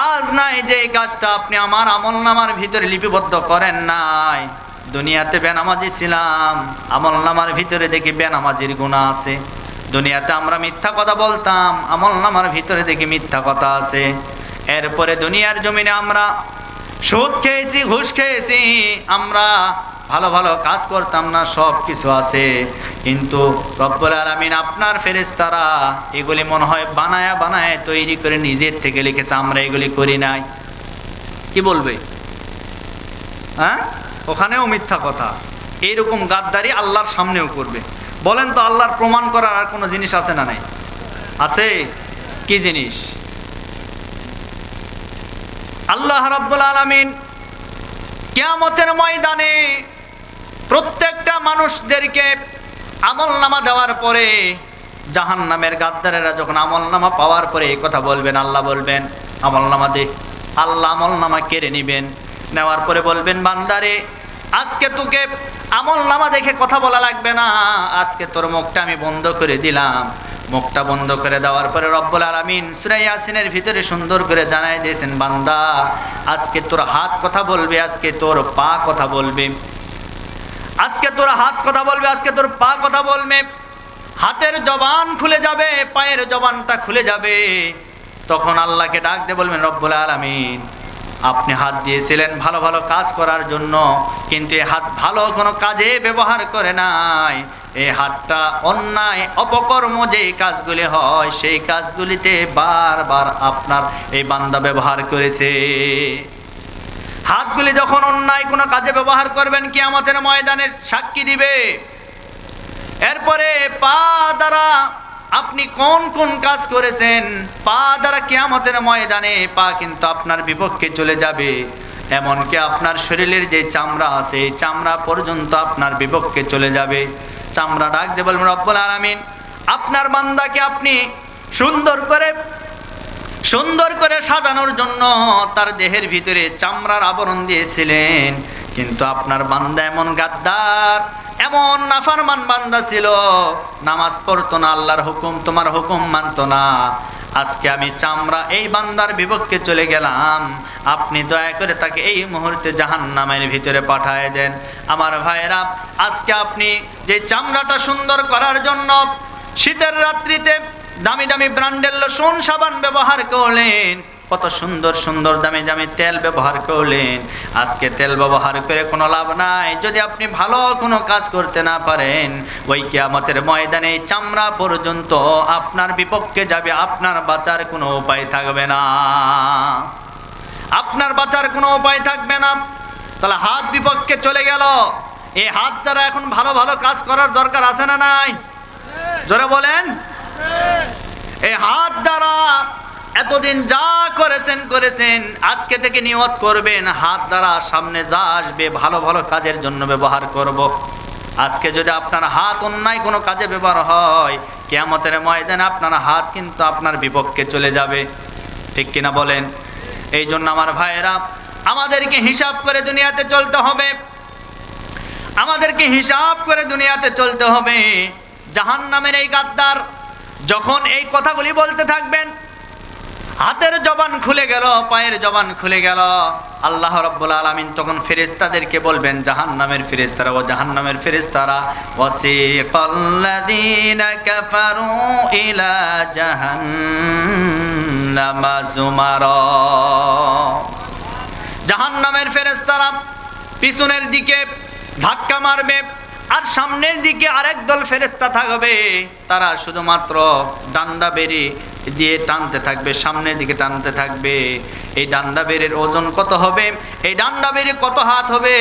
কাজ নাই, যে কাজটা আপনি আমার আমলনামার ভিতরে লিপিবদ্ধ করেন নাই। দুনিয়াতে বেনামাজি ছিলাম, আমলনামার ভিতরে দেখি বেনামাজির গুনাহ আছে। দুনিয়াতে আমরা মিথ্যা কথা বলতাম, আমলনামার ভিতরে দেখি মিথ্যা কথা আছে। এরপরে দুনিয়ার জমিনে আমরা সুদ খেয়েছি, ঘুষ খেয়েছি, আমরা ভালো ভালো কাজ করতাম না, সব কিছু আছে। কিন্তু রব্বুল আলামিন আপনার ফেরেশতারা এগুলি মনে হয় বানায়া বানায় তৈরি করে নিজের থেকে লিখেছে, আমরা এগুলি করি নাই। কি বলবে? হ্যাঁ, ওখানেও মিথ্যা কথা। এইরকম গাদ্দারি আল্লাহর সামনেও করবে। বলেন তো, আল্লাহর প্রমাণ করার আর কোনো জিনিস আছে না নাই? আছে। কি জিনিস? আল্লাহ রাব্বুল আলামিন কিয়ামতের ময়দানে প্রত্যেকটা মানুষদেরকে আমলনামা দেওয়ার পরে জাহান্নামের গাদ্দারেরা যখন আমলনামা পাওয়ার পরে এই কথা বলবেন, আল্লাহ বলবেন আমলনামা দে। আল্লাহ আমলনামা কেড়ে নেবেন। নেওয়ার পরে বলবেন, বান্দারে আজকে তোকে আমলনামা দেখে কথা বলা লাগবে না, আজকে তোর মুখটা আমি বন্ধ করে দিলাম। মুখটা বন্ধ করে দেওয়ার পরে রব্বুল আলামিন সূরা ইয়াসিনের ভিতরে সুন্দর করে জানাই দিয়েছেন, বান্দা আজকে তোর হাত কথা বলবে, আজকে তোর পা কথা বলবে, আজকে তোর হাত কথা বলবে, আজকে তোর পা কথা বলবে। হাতের জবান খুলে যাবে, পায়ের জবানটা খুলে যাবে। তখন আল্লাহকে ডাক দিয়ে বলবেন, রব্বুল আলামিন আপনি হাত দিয়েছিলেন ভালো ভালো কাজ করার জন্য, কিন্তু এই হাত ভালো কোনো কাজে ব্যবহার করে নাই। এই হাতটা অন্যায় অপকর্ম যে কাজগুলি হয় সেই কাজগুলিতে বারবার আপনার এই বান্দা ব্যবহার করেছে। হাতগুলি যখন অন্যায় কোনো কাজে ব্যবহার করবেন, কিয়ামতের ময়দানে সাক্ষী দিবে। এরপরে পা দ্বারা আপনি কোন কোন কাজ করেছেন, পা দ্বারা কিয়ামতের ময়দানে পা কিন্তু আপনার বিপক্ষে চলে যাবে। এমনকি আপনার শরীরের যে চামড়া আছে এই চামড়া পর্যন্ত আপনার বিপক্ষে চলে যাবে। চামড়া ডাক দিয়ে বলবেন, রব্বুল আলামিন আপনার বান্দাকে আপনি সুন্দর করে সাজানোর জন্য তার দেহের ভিতরে চামড়ার আবরণ দিয়েছিলেন, কিন্তু আপনার বান্দা এমন গাদ্দার, এমন নাফরমান বান্দা ছিল, নামাজ পড়তো না, আল্লাহর হুকুম তোমার হুকুম মানতো না। আজকে আমি চামড়া এই বান্দার বিপক্ষে চলে গেলাম, আপনি দয়া করে তাকে এই মুহূর্তে জাহান্নামের ভিতরে পাঠায় দেন। আমার ভাইয়েরা, আজকে আপনি যে চামড়াটা সুন্দর করার জন্য শীতের রাত্রিতে দামি দামি ব্র্যান্ডের লোশন সাবান ব্যবহার করলেন, কত সুন্দর সুন্দর দামি দামি তেল ব্যবহার করলেন, আজকে তেল ব্যবহার করে কোনো লাভ নাই যদি আপনি ভালো কোনো কাজ করতে না পারেন। ওই কিয়ামতের ময়দানে চামড়া পর্যন্ত আপনার বিপক্ষে যাবে, আপনার বাঁচার কোনো উপায় থাকবে না, আপনার বাঁচার কোনো উপায় থাকবে না। তাহলে হাত বিপক্ষে চলে গেল, এই হাত দ্বারা এখন ভালো ভালো কাজ করার দরকার আছে না নাই? জোরে বলেন। এই হাত দ্বারা এতদিন যা করেছেন, আজকে থেকে নিয়ত করবেন হাত দ্বারা সামনে যা আসবে ভালো ভালো কাজের জন্য ব্যবহার করব। আজকে যদি আপনার হাত অন্যায় কোনো কাজে ব্যবহার হয়, কিয়ামতের ময়দানে আপনার হাত কিন্তু আপনার বিপক্ষে চলে যাবে। ঠিক কিনা বলেন? এই জন্য আমার ভাইয়েরা, আমাদেরকে হিসাব করে দুনিয়াতে চলতে হবে, আমাদেরকে হিসাব করে দুনিয়াতে চলতে হবে। জাহান্নামের এই গাদ্দার যখন এই কথাগুলি বলতে থাকবেন, হাতের জবান খুলে গেল, পায়ের জবান খুলে গেল, আল্লাহ রাব্বুল আলামিন তখন ফেরেশতাদেরকে বলবেন, জাহান্নামের ফেরেশতারা, ও জাহান্নামের ফেরেশতারা, ওয়াসিকাল্লাযীনা কাফারু ইলা জাহান্নামা যুমারা। জাহান্নামের ফেরেশতারা পিছনের দিকে ধাক্কা মারবে, আর সামনের দিকে আরেক দল ফেরেশতা থাকবে, তারা শুধুমাত্র ডান্ডা বেরি দিয়ে টানতে থাকবে, সামনের দিকে টানতে থাকবে। এই ডান্ডা বেরির ওজন কত হবে, এই ডান্ডা বেরি কত হাত হবে?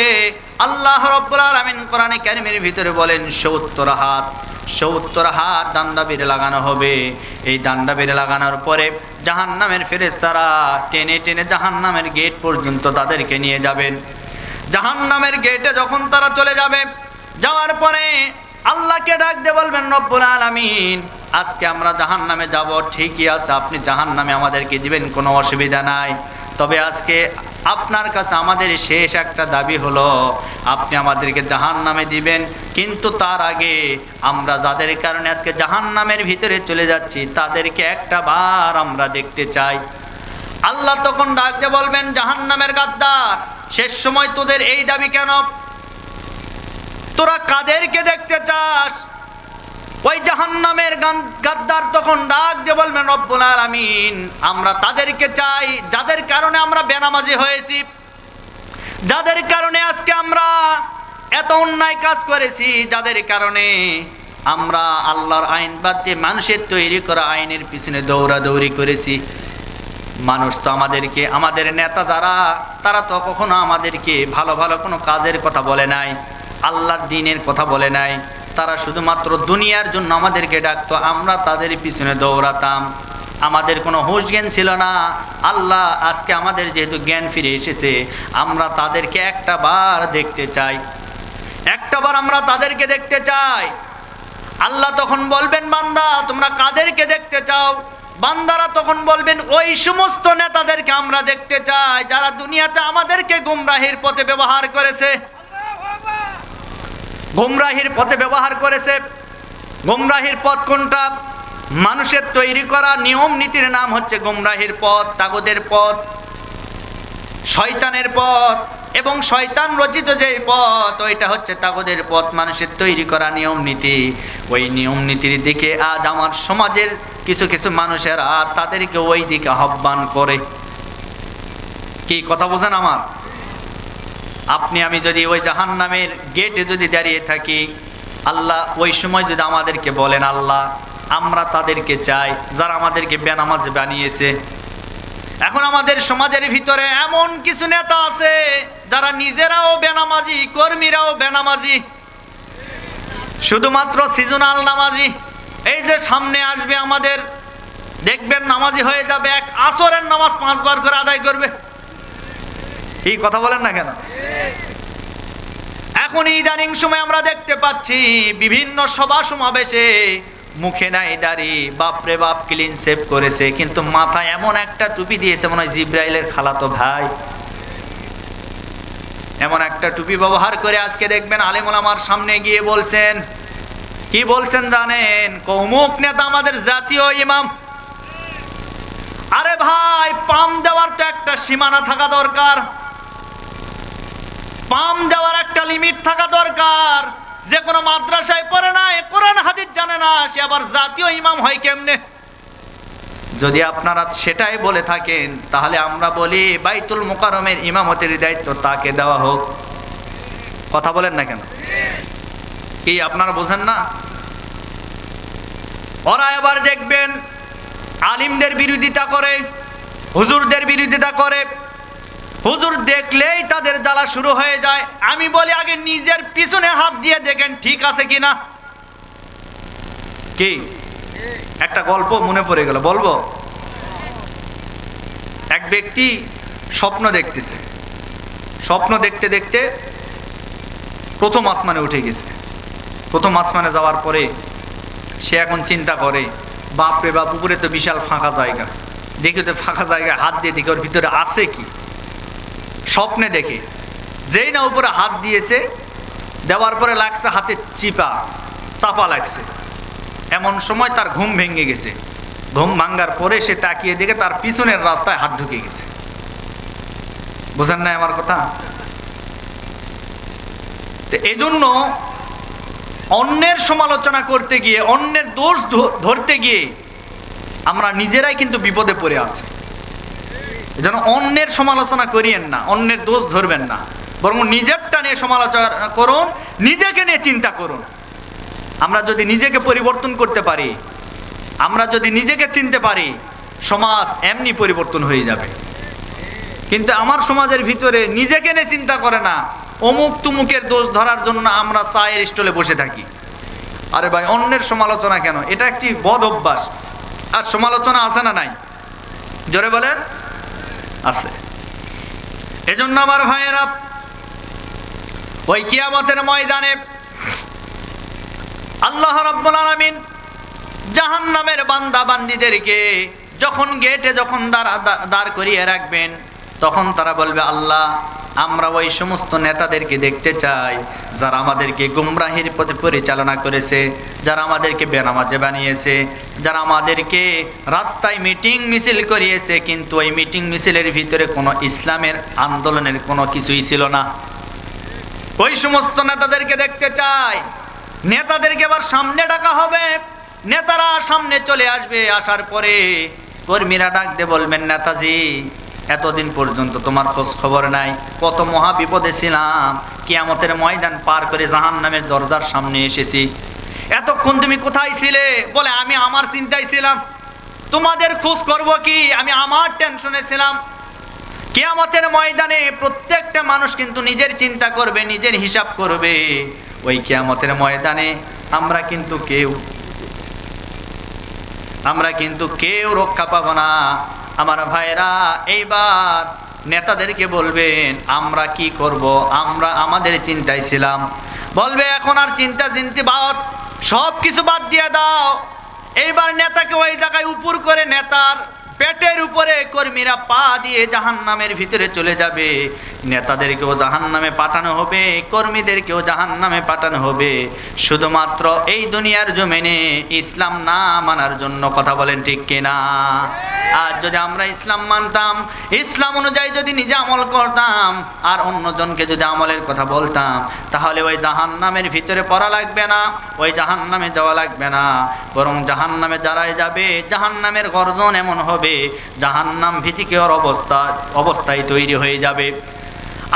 আল্লাহ রাব্বুল আলামিন কোরআনে কারীমের ভিতরে বলেন ৭০ হাত, ৭০ হাত ডান্ডা বেরি লাগানো হবে। এই ডান্ডা বেরি লাগানোর পরে জাহান্নামের ফেরেশতারা টেনে টেনে জাহান্নামের গেট পর্যন্ত তাদেরকে নিয়ে যাবেন। জাহান্নামের গেটে যখন তারা চলে যাবে, যাওয়ার পরে আল্লাহকে ডাক দিয়ে বলবেন, রব্বুল আলামিন আজকে আমরা জাহান্নামে যাব, ঠিকই আছে, আপনি জাহান্নামে আমাদেরকে দিবেন, কোনো অসুবিধা নাই। তবে আজকে আপনার কাছে আমাদের শেষ একটা দাবি হলো, আপনি আমাদেরকে জাহান্নামে দিবেন, কিন্তু তার আগে আমরা যাদের কারণে আজকে জাহান্নামের ভিতরে চলে যাচ্ছি তাদেরকে একটা বার আমরা দেখতে চাই। আল্লাহ তখন ডাক দিয়ে বলবেন, জাহান্নামের গাদ্দার, শেষ সময় তোদের এই দাবি কেন? তোরা কাদেরকে দেখতে চাস? ওই জাহান্নামের গাদ্দার তখন ডাক দিয়ে বলবেন, রব্বুল আলামিন, আমরা তাদেরকে চাই যাদের কারণে আমরা বেনামাজি হয়েছি, যাদের কারণে আজকে আমরা এত অন্যায় কাজ করেছি, যাদের কারণে আমরা আল্লাহর আইন বাদ দিয়ে মানুষের তৈরি করা আইনের পিছনে দৌড়াদৌড়ি করেছি। মানুষ তো আমাদেরকে, আমাদের নেতা যারা, তারা তো কখনো আমাদেরকে ভালো ভালো কোনো কাজের কথা বলে নাই, আল্লাহর দ্বীনের কথা বলে নাই। তারা শুধুমাত্র দুনিয়ার জন্য আমাদেরকে ডাকতো, আমরা তাদের পিছনে দৌড়াতাম, আমাদের কোনো হুঁশ জ্ঞান ছিল না। আল্লাহ আজকে আমাদের যেহেতু জ্ঞান ফিরে এসেছে, আমরা তাদেরকে একটা বার দেখতে চাই, একটা বার আমরা তাদেরকে দেখতে চাই। আল্লাহ তখন বলবেন, বান্দা তোমরা কাদেরকে দেখতে চাও? বান্দারা তখন বলবেন, ওই সমস্ত নেতাদেরকে আমরা দেখতে চাই যারা দুনিয়াতে আমাদেরকে গুমরাহির পথে ব্যবহার করেছে। গুমরাহির পথে ব্যবহার করেছে। গুমরাহির পথ কোনটা? মানুষের তৈরি করা নিয়ম নীতির নাম হচ্ছে গুমরাহির পথ, তাগুদের পথ, শয়তানের পথ, এবং শয়তান রচিত যে পথ ওইটা হচ্ছে তাগুদের পথ, মানুষের তৈরি করা নিয়ম নীতি। ওই নিয়ম নীতির দিকে আজ আমার সমাজের কিছু কিছু মানুষেরা তাদেরকে ওই দিকে আহ্বান করে। কি কথা বোঝেন আমার? আপনি আমি যদি ওই জাহান্নামের গেটে যদি দাঁড়িয়ে থাকি, আল্লাহ ওই সময় যদি আমাদেরকে বলেন, আল্লাহ আমরা তাদেরকে চাই যারা আমাদেরকে বেনামাজ বানিয়েছে। এখন আমাদের সমাজের ভিতরে এমন কিছু নেতা আছে যারা নিজেরাও বেনামাজি, কর্মীরাও বেনামাজি, শুধুমাত্র সিজনাল নামাজি। এই যে সামনে আসবে আমাদের, দেখবেন নামাজি হয়ে যাবে, এক আসরের নামাজ 5 বার করে আদায় করবে। এই কথা বলেন না কেন? এখন ইদানিং সময় আমরা দেখতে পাচ্ছি বিভিন্ন সভা সমাবেশে মুখে নাই দাড়ি, বাপরে বাপ ক্লিন শেভ করেছে, কিন্তু মাথায় এমন একটা টুপি দিয়েছে মনে হয় জিব্রাইলের খালাতো ভাই। এমন একটা টুপি ব্যবহার করে আজকে দেখবেন আলেম ওলামার সামনে গিয়ে বলছেন, কি বলছেন জানেন? অমুক নেতা আমাদের জাতীয় ইমাম। আরে ভাই, পাম দেওয়ার তো একটা সীমানা থাকা দরকার, পাম দেওয়ার একটা লিমিট থাকা দরকার। যে কোনো মাদ্রাসায় পড়ে না, কোরআন হাদিস জানে না, সে আবার জাতীয় ইমাম হয় কেমনে? যদি আপনারা সেটাই বলে থাকেন, তাহলে আমরা বলি বাইতুল মুকাররমের ইমামতের দায়িত্ব তাকে দেওয়া হোক। কথা বলেন না কেন? কি আপনারা বোঝেন না? ওরা এবার দেখবেন আলিমদের বিরোধিতা করে, হুজুরদের বিরোধিতা করে। হুজুর দেখলেই তাদের জ্বালা শুরু হয়ে যায়। আমি বলি আগে নিজের পিছনে হাত দিয়ে দেখেন ঠিক আছে কিনা। কি একটা গল্প মনে পড়ে গেল, বলবো? এক ব্যক্তি স্বপ্ন দেখতেছে, স্বপ্ন দেখতে দেখতে প্রথম আসমানে উঠে গেছে। প্রথম আসমানে যাওয়ার পরে সে এখন চিন্তা করে, বাপরে বাপ, উপরে তো বিশাল ফাঁকা জায়গা, দেখি তো ফাঁকা জায়গায় হাত দিয়ে দেখি ওর ভিতরে আছে কি। স্বপ্নে দেখে যেই না উপরে হাত দিয়েছে, দেওয়ার পরে লাগছে হাতে চাপা লাগছে। এমন সময় তার ঘুম ভেঙে গেছে। ঘুম ভাঙ্গার পরে সে তাকিয়ে দেখে তার পিছনের রাস্তায় হাত ঢুকে গেছে। বুঝেন না আমার কথা? তো এই জন্য অন্যের সমালোচনা করতে গিয়ে, অন্যের দোষ ধরতে গিয়ে আমরা নিজেরাই কিন্তু বিপদে পড়ে আছি। যেন অন্যের সমালোচনা করিয়েন না, অন্যের দোষ ধরবেন না, বরং নিজেরটা নিয়ে সমালোচনা করুন, নিজেকে নিয়ে চিন্তা করুন। আমরা যদি নিজেকে পরিবর্তন করতে পারি, আমরা যদি নিজেকে চিনতে পারি, সমাজ এমনি পরিবর্তন হয়ে যাবে। কিন্তু আমার সমাজের ভিতরে নিজেকে নিয়ে চিন্তা করে না, অমুক তুমুকের দোষ ধরার জন্য আমরা চায়ের স্টলে বসে থাকি। আরে ভাই, অন্যের সমালোচনা কেন? এটা একটি বদ অভ্যাস। আর সমালোচনা আছে না নাই? জোরে বলেন। আছে। এজন্য আমার ভাইয়েরা, ওই কিয়ামতের ময়দানে আল্লাহ রাব্বুল আলামিন জাহান্নামের বান্দা বান্দীদেরকে যখন গেটে যখন দাঁড় করিয়ে রাখবেন, তখন তারা বলবে, আল্লাহ, আমরা ওই সমস্ত নেতাদেরকে দেখতে চাই যারা আমাদেরকে গুমরাহির পথে পরিচালনা করেছে, যারা আমাদেরকে বেনামাজে বানিয়েছে, যারা আমাদেরকে রাস্তায় মিটিং মিছিল করিয়েছে, কিন্তু ওই মিটিং মিছিলের ভিতরে কোনো ইসলামের আন্দোলনের কোনো কিছুই ছিল না। ওই সমস্ত নেতাদেরকে দেখতে চাই। নেতাদেরকে আবার সামনে ডাকা হবে, নেতারা সামনে চলে আসবে। আসার পরে কর্মীরা ডাক দিয়ে বলবেন, নেতাজি, এতদিন পর্যন্ত তোমার খোঁজ খবর নাই, কত মহা বিপদে ছিলাম, কিয়ামতের ময়দান পার করে জাহান্নামের দরজার সামনে এসেছি, এতক্ষণ তুমি কোথায় ছিলে? বলে, আমি আমার চিন্তায় ছিলাম, তোমাদের খোঁজ করব কি, আমি আমার টেনশনে ছিলাম। কিয়ামতের ময়দানে প্রত্যেকটা মানুষ কিন্তু নিজের চিন্তা করবে, নিজের হিসাব করবে। ওই কিয়ামতের ময়দানে আমরা কিন্তু কেউ রক্ষা পাবো না। আমার ভাইরা, এইবার নেতাদেরকে বলবেন, আমরা কি করব? আমরা আমাদের চিন্তায় ছিলাম। বলবে, এখন আর চিন্তা বাদ, সব কিছু বাদ দিয়ে দাও। এইবার নেতাকে ওই জায়গায় উপর করে, নেতার পেটের উপরে কর্মীরা পা দিয়ে জাহান্নামের ভিতরে চলে যাবে। নেতাদেরকেও জাহান্নামে পাঠানো হবে, কর্মীদেরকেও জাহান্নামে পাঠানো হবে, শুধুমাত্র এই দুনিয়ার জমিনে ইসলাম না মানার জন্য। কথা বলেন ঠিক কিনা? আর যদি আমরা ইসলাম মানতাম, ইসলাম অনুযায়ী যদি নিজে আমল করতাম, আর অন্যজনকে যদি আমলের কথা বলতাম, তাহলে ওই জাহান্নামের ভিতরে পড়া লাগবে না, ওই জাহান্নামে যাওয়া লাগবে না। বরং জাহান্নামে যারাই যাবে, জাহান্নামের গর্জন এমন হবে, জাহান্নাম ভীতিকর অবস্থায় তৈরি হয়ে যাবে।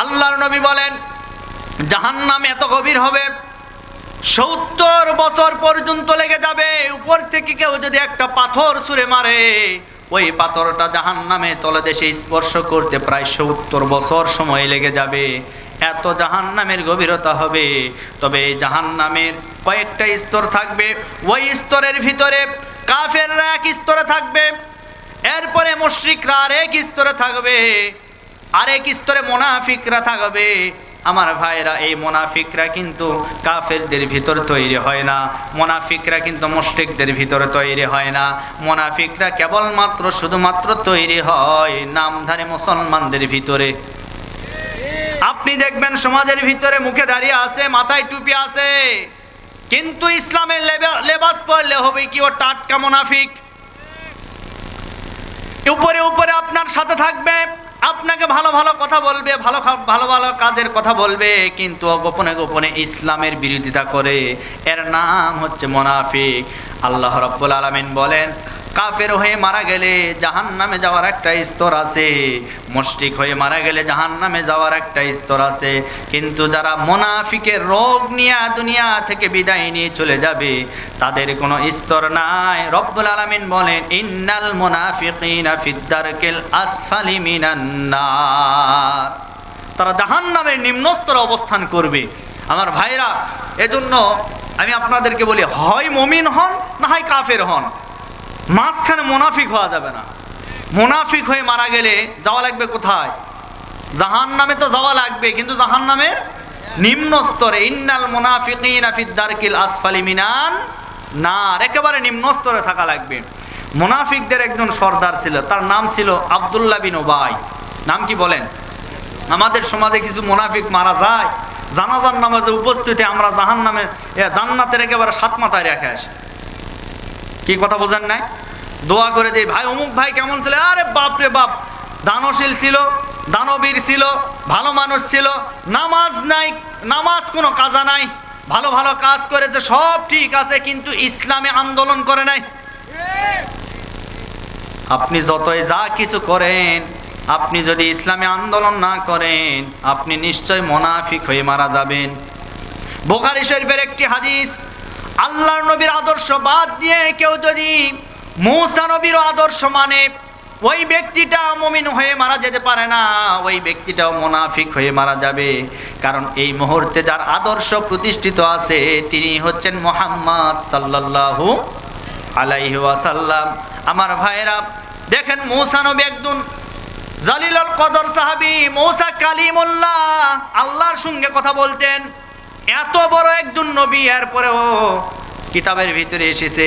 আল্লাহর নবী বলেন, জাহান্নাম এত গভীর হবে, 70 বছর পর্যন্ত লেগে যাবে। উপর থেকে কেউ যদি একটা পাথর ছুঁড়ে মারে, ওই পাথরটা জাহান্নামে তলদেশে স্পর্শ করতে প্রায় 70 বছর সময় লেগে যাবে। এত জাহান্নামের গভীরতা হবে। তবে এই জাহান্নামের কয়েকটা স্তর থাকবে। ওই স্তরের ভিতরে কাফেররা এক স্তরে থাকবে, এরপরে মুশরিকরা আরেক স্তরে থাকবে, আরেক স্তরে মুনাফিকরা থাকবে। আমার ভাইরা, এই মুনাফিকরা কিন্তু কাফেরদের ভিতর তৈরি হয় না, মুনাফিকরা কিন্তু মুশরিকদের ভিতরে তৈরি হয় না। মুনাফিকরা কেবলমাত্র শুধুমাত্র তৈরি হয় নামধারী মুসলমানদের ভিতরে। আপনি দেখবেন সমাজের ভিতরে মুখে দাঁড়িয়ে আছে, মাথায় টুপি আছে, কিন্তু ইসলামের লেবাস পরলে হবে কি ও টাটকা মুনাফিক। উপরে উপরে আপনার সাথে থাকবে, আপনাকে ভালো ভালো কথা বলবে, ভালো ভালো কাজের কথা বলবে, কিন্তু গোপনে গোপনে ইসলামের বিরোধিতা করে। এর নাম হচ্ছে মুনাফিক। আল্লাহ রাব্বুল আলামিন বলেন, কাফের হয়ে মারা গেলে জাহান্নামে যাওয়ার একটা স্তর আছে, মুশরিক হয়ে মারা গেলে জাহান্নামে যাওয়ার একটা স্তর আছে। কিন্তু যারা মুনাফিকের রোগ নিয়ে দুনিয়া থেকে বিদায় নিয়ে চলে যাবে, তাদের কোনো স্তর নাই। রব্বুল আলামিন বলেন, ইন্নাল মুনাফিকিনা ফিদ-দারকিল আসফালি মিনান নার, তারা জাহান্নামের নিম্ন স্তরে অবস্থান করবে। আমার ভাইরা, এজন্য আমি আপনাদেরকে বলি, হয় মুমিন হন না হয় কাফের হন, মাঝখানে মুনাফিক হওয়া যাবে না। মুনাফিক হয়ে মারা গেলে যাওয়া লাগবে কোথায়? জাহান্নামে তো যাওয়া লাগবে, কিন্তু জাহান্নামের নিম্ন স্তরে। ইন্নাল মুনাফিকিনা ফিদ-দারকিল আসফালি মিনান নার, একেবারে নিম্ন স্তরে থাকা লাগবে। মুনাফিকদের একজন সর্দার ছিল, তার নাম ছিল আব্দুল্লাহ বিন উবাই। নাম কি বলেন? আমাদের সমাজে কিছু মুনাফিক মারা যায়, জানাজার নামাজে উপস্থিতি আমরা জান্নাতের একেবারে 7 মাথায় রেখে আসি। কি কথা বোঝেন নাই? দোয়া করে দিই, ভাই অমুক ভাই কেমন ছিল? আরে বাপ রে বাপ, দানশীল ছিল, দানবীর ছিল, ভালো মানুষ ছিল, নামাজ নাই, নামাজ কোনো কাজা নাই, ভালো ভালো কাজ করেছে, সব ঠিক আছে, কিন্তু ইসলামে আন্দোলন করে নাই। আপনি যতই যা কিছু করেন, আপনি যদি ইসলামে আন্দোলন না করেন, আপনি নিশ্চয় মুনাফিক হয়ে মারা যাবেন। বুখারী শরীফের একটি হাদিস, আল্লাহর নবীর আদর্শ বাদ দিয়ে কেউ যদি মূসা নবীর আদর্শ মানে, ওই ব্যক্তিটা মুমিন হয়ে মারা যেতে পারে না, ওই ব্যক্তিটাও মুনাফিক হয়ে মারা যাবে। কারণ এই মুহূর্তে যার আদর্শ প্রতিষ্ঠিত আছে, তিনি হচ্ছেন মুহাম্মদ সাল্লাল্লাহু আলাইহি ওয়াসাল্লাম। আমার ভাইরা দেখেন, মূসা নবী একজন জালিলুল কদর সাহাবী, মূসা কালিমুল্লাহ, আল্লাহর সঙ্গে কথা বলতেন। এত বড় একজন নবী, এরপরেও কিতাবের ভিতরে এসেছে।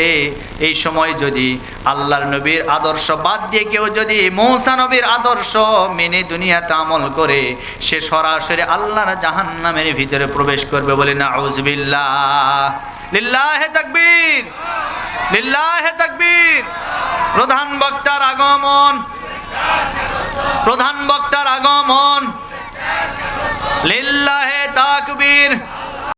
এই সময় যদি আল্লাহর নবীর আদর্শ বাদ দিয়ে কেউ যদি মূসা নবীর আদর্শ মেনে দুনিয়াতে আমল করে, সে সরাসরি আল্লাহর জাহান্নামের ভিতরে প্রবেশ করবে। বলে নাউযুবিল্লাহ। লিল্লাহে তাকবীর, লিল্লাহে তাকবীর। প্রধান বক্তার আগমন, প্রধান বক্তার আগমন। লিল্লাহে তাকবীর।